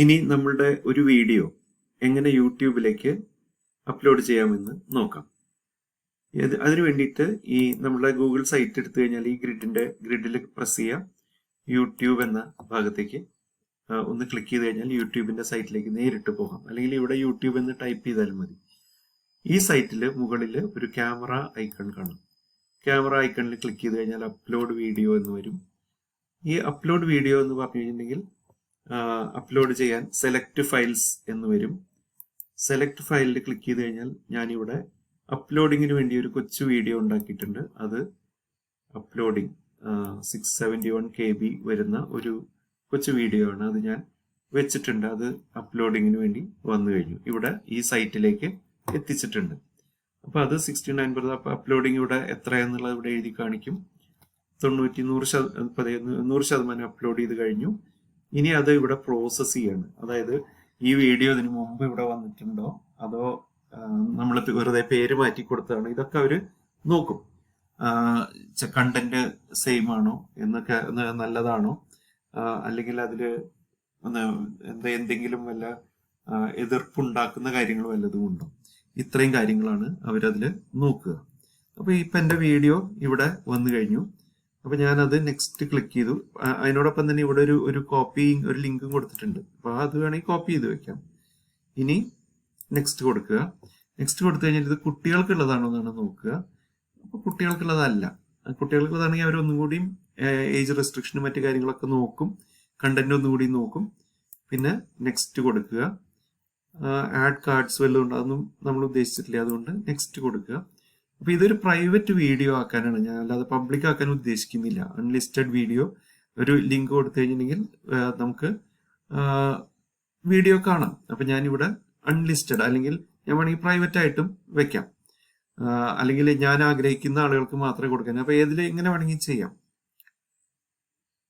ഇനി നമ്മളുടെ ഒരു വീഡിയോ എങ്ങനെ യൂട്യൂബിലേക്ക് അപ്ലോഡ് ചെയ്യാമെന്ന് നോക്കാം. അതിനു വേണ്ടിയിട്ട് ഈ നമ്മുടെ ഗൂഗിൾ സൈറ്റ് എടുത്തു കഴിഞ്ഞാൽ ഈ ഗ്രിഡിൽ പ്രസ് ചെയ്യാം. യൂട്യൂബ് എന്ന ഭാഗത്തേക്ക് ഒന്ന് ക്ലിക്ക് ചെയ്ത് കഴിഞ്ഞാൽ യൂട്യൂബിന്റെ സൈറ്റിലേക്ക് നേരിട്ട് പോകാം. അല്ലെങ്കിൽ ഇവിടെ യൂട്യൂബ് എന്ന് ടൈപ്പ് ചെയ്താൽ മതി. ഈ സൈറ്റിൽ മുകളിൽ ഒരു ക്യാമറ ഐക്കൺ കാണും. ക്യാമറ ഐക്കണിൽ ക്ലിക്ക് ചെയ്ത് കഴിഞ്ഞാൽ അപ്ലോഡ് വീഡിയോ എന്ന് വരും. ഈ അപ്ലോഡ് വീഡിയോ എന്ന് പറഞ്ഞു കഴിഞ്ഞിട്ടുണ്ടെങ്കിൽ അപ്ലോഡ് ചെയ്യാൻ സെലക്ട് ഫയൽസ് എന്ന് വരും. സെലക്ട് ഫയലിൽ ക്ലിക്ക് ചെയ്ത് കഴിഞ്ഞാൽ ഞാനിവിടെ അപ്ലോഡിങ്ങിന് വേണ്ടി ഒരു കൊച്ചു വീഡിയോ ഉണ്ടാക്കിയിട്ടുണ്ട്. അത് അപ്ലോഡിങ് 671 KB വരുന്ന ഒരു കൊച്ചു വീഡിയോ ആണ്. അത് ഞാൻ വെച്ചിട്ടുണ്ട്. അത് അപ്ലോഡിങ്ങിന് വേണ്ടി വന്നു കഴിഞ്ഞു. ഇവിടെ ഈ സൈറ്റിലേക്ക് എത്തിച്ചിട്ടുണ്ട്. അപ്പൊ അത് 69 അപ്പൊ അപ്ലോഡിങ് ഇവിടെ എത്രയെന്നുള്ളത് ഇവിടെ എഴുതി കാണിക്കും. 100% അപ്ലോഡ് ചെയ്ത് കഴിഞ്ഞു. ഇനി അത് ഇവിടെ പ്രോസസ് ചെയ്യാണ്. അതായത് ഈ വീഡിയോ ഇതിനു മുമ്പ് ഇവിടെ വന്നിട്ടുണ്ടോ അതോ നമ്മൾ വെറുതെ പേര് മാറ്റി കൊടുത്തതാണോ, ഇതൊക്കെ അവര് നോക്കും. കണ്ടന്റ് സെയിം ആണോ എന്നൊക്കെ, നല്ലതാണോ, അല്ലെങ്കിൽ അതില് എന്തെങ്കിലും വല്ല എതിർപ്പുണ്ടാക്കുന്ന കാര്യങ്ങൾ വല്ലതും ഉണ്ടോ, ഇത്രയും കാര്യങ്ങളാണ് അവരതില് നോക്കുക. അപ്പൊ ഇപ്പൊ എന്റെ വീഡിയോ ഇവിടെ വന്നു കഴിഞ്ഞു. അപ്പൊ ഞാനത് നെക്സ്റ്റ് ക്ലിക്ക് ചെയ്തു. അതിനോടൊപ്പം തന്നെ ഇവിടെ ഒരു ഒരു ലിങ്കും കൊടുത്തിട്ടുണ്ട്. അപ്പൊ അത് വേണമെങ്കിൽ കോപ്പി ചെയ്ത് വെക്കാം. ഇനി നെക്സ്റ്റ് കൊടുക്കുക. നെക്സ്റ്റ് കൊടുത്തു കഴിഞ്ഞാൽ ഇത് കുട്ടികൾക്കുള്ളതാണോ എന്നാണ് നോക്കുക. അപ്പൊ കുട്ടികൾക്കുള്ളതല്ല. കുട്ടികൾക്കുള്ളതാണെങ്കിൽ അവർ ഒന്നും കൂടിയും ഏജ് റെസ്ട്രിക്ഷനും മറ്റു കാര്യങ്ങളൊക്കെ നോക്കും. കണ്ടന്റ് ഒന്നുകൂടി നോക്കും. പിന്നെ നെക്സ്റ്റ് കൊടുക്കുക. ആഡ് കാർഡ്സ് വല്ലതും ഉണ്ട്, അതൊന്നും നമ്മൾ ഉദ്ദേശിച്ചിട്ടില്ല. അതുകൊണ്ട് നെക്സ്റ്റ് കൊടുക്കുക. അപ്പൊ ഇതൊരു പ്രൈവറ്റ് വീഡിയോ ആക്കാനാണ് ഞാൻ, അല്ലാതെ പബ്ലിക് ആക്കാൻ ഉദ്ദേശിക്കുന്നില്ല. അൺലിസ്റ്റഡ് വീഡിയോ ഒരു ലിങ്ക് കൊടുത്തു കഴിഞ്ഞിട്ടുണ്ടെങ്കിൽ നമുക്ക് വീഡിയോ കാണാം. അപ്പൊ ഞാനിവിടെ അൺലിസ്റ്റഡ്, അല്ലെങ്കിൽ ഞാൻ വേണമെങ്കിൽ പ്രൈവറ്റ് ആയിട്ടും വെക്കാം. അല്ലെങ്കിൽ ഞാൻ ആഗ്രഹിക്കുന്ന ആളുകൾക്ക് മാത്രമേ കൊടുക്കാൻ. അപ്പൊ ഏതിൽ എങ്ങനെ വേണമെങ്കിൽ ചെയ്യാം.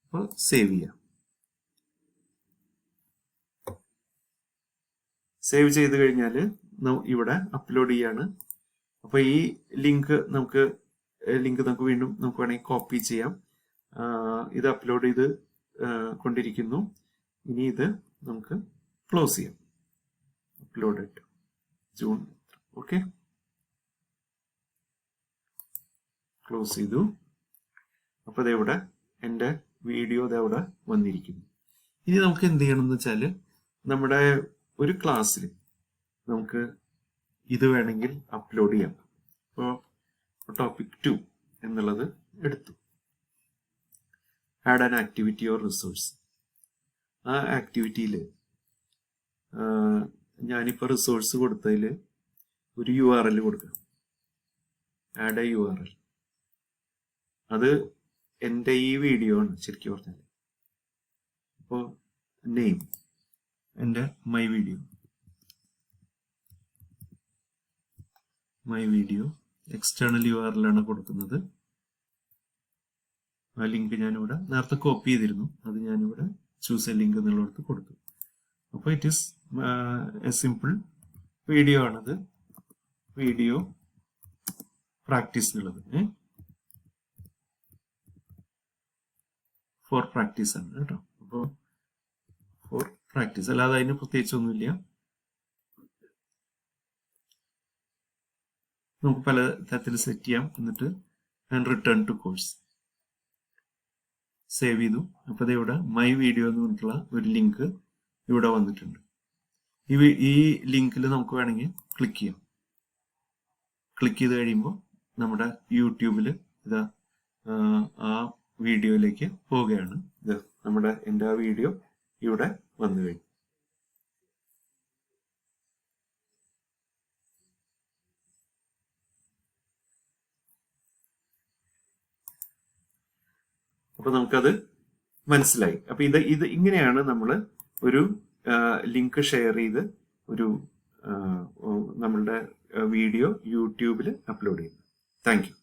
അപ്പൊ സേവ് ചെയ്യാം. സേവ് ചെയ്ത് കഴിഞ്ഞാൽ ഇവിടെ അപ്ലോഡ് ചെയ്യാണ്. അപ്പൊ ഈ ലിങ്ക് നമുക്ക് വീണ്ടും നമുക്ക് വേണമെങ്കിൽ കോപ്പി ചെയ്യാം. ഇത് അപ്ലോഡ് ചെയ്ത് കൊണ്ടിരിക്കുന്നു. ഇനി ഇത് നമുക്ക് ക്ലോസ് ചെയ്യാം. Uploaded June. ഓക്കെ, ക്ലോസ് ചെയ്തു. അപ്പൊ ഇതെവിടെ എൻ്റെ വീഡിയോ ഇതെവിടെ വന്നിരിക്കുന്നു. ഇനി നമുക്ക് എന്ത് ചെയ്യണം എന്ന് വെച്ചാൽ, നമ്മുടെ ഒരു ക്ലാസ്സിൽ നമുക്ക് ഇത് വേണമെങ്കിൽ അപ്ലോഡ് ചെയ്യാം. അപ്പോൾ ടോപ്പിക് 2 എന്നുള്ളത് എടുത്തു. Add an activity or resource. ആ ആക്ടിവിറ്റിയിൽ ഞാനിപ്പോൾ റിസോഴ്സ് കൊടുത്തതിൽ ഒരു URL കൊടുക്കാം. Add A URL. അത് എൻ്റെ ഈ വീഡിയോ ആണ് ശരിക്കും പറഞ്ഞാൽ. അപ്പോൾ നെയിം എൻ്റെ മൈ വീഡിയോ എക്സ്റ്റേണൽ URL ആണ് കൊടുക്കുന്നത്. ആ ലിങ്ക് ഞാനിവിടെ നേരത്തെ കോപ്പി ചെയ്തിരുന്നു. അത് ഞാനിവിടെ ചൂസ് എ ലിങ്ക് എന്നുള്ളിടത്ത് കൊടുത്തു. അപ്പോൾ it is A simple video ആണത്. വീഡിയോ പ്രാക്ടീസ് എന്നുള്ളത് ഫോർ പ്രാക്ടീസ് ആണ് കേട്ടോ. അപ്പോൾ ഫോർ പ്രാക്ടീസ്, അല്ലാതെ അതിന് പ്രത്യേകിച്ചൊന്നുമില്ല. നമുക്ക് പല തരത്തിൽ സെറ്റ് ചെയ്യാം. എന്നിട്ട് റിട്ടേൺ ടു കോഴ്സ് സേവ് ചെയ്തു. അപ്പോൾ ഇത് ഇവിടെ മൈ വീഡിയോ എന്ന് പറഞ്ഞിട്ടുള്ള ഒരു ലിങ്ക് ഇവിടെ വന്നിട്ടുണ്ട്. ഈ ലിങ്കിൽ നമുക്ക് വേണമെങ്കിൽ ക്ലിക്ക് ചെയ്യാം. ക്ലിക്ക് ചെയ്ത് കഴിയുമ്പോൾ നമ്മുടെ യൂട്യൂബിൽ ഇതാ ആ വീഡിയോയിലേക്ക് പോവുകയാണ്. ഇത് എൻ്റെ ആ വീഡിയോ ഇവിടെ വന്നു കഴിഞ്ഞു. അപ്പൊ നമുക്കത് മനസ്സിലായി. അപ്പൊ ഇത് ഇങ്ങനെയാണ് നമ്മൾ ഒരു ലിങ്ക് ഷെയർ ചെയ്ത് ഒരു നമ്മളുടെ വീഡിയോ യൂട്യൂബിൽ അപ്ലോഡ് ചെയ്യുന്നത്. Thank you.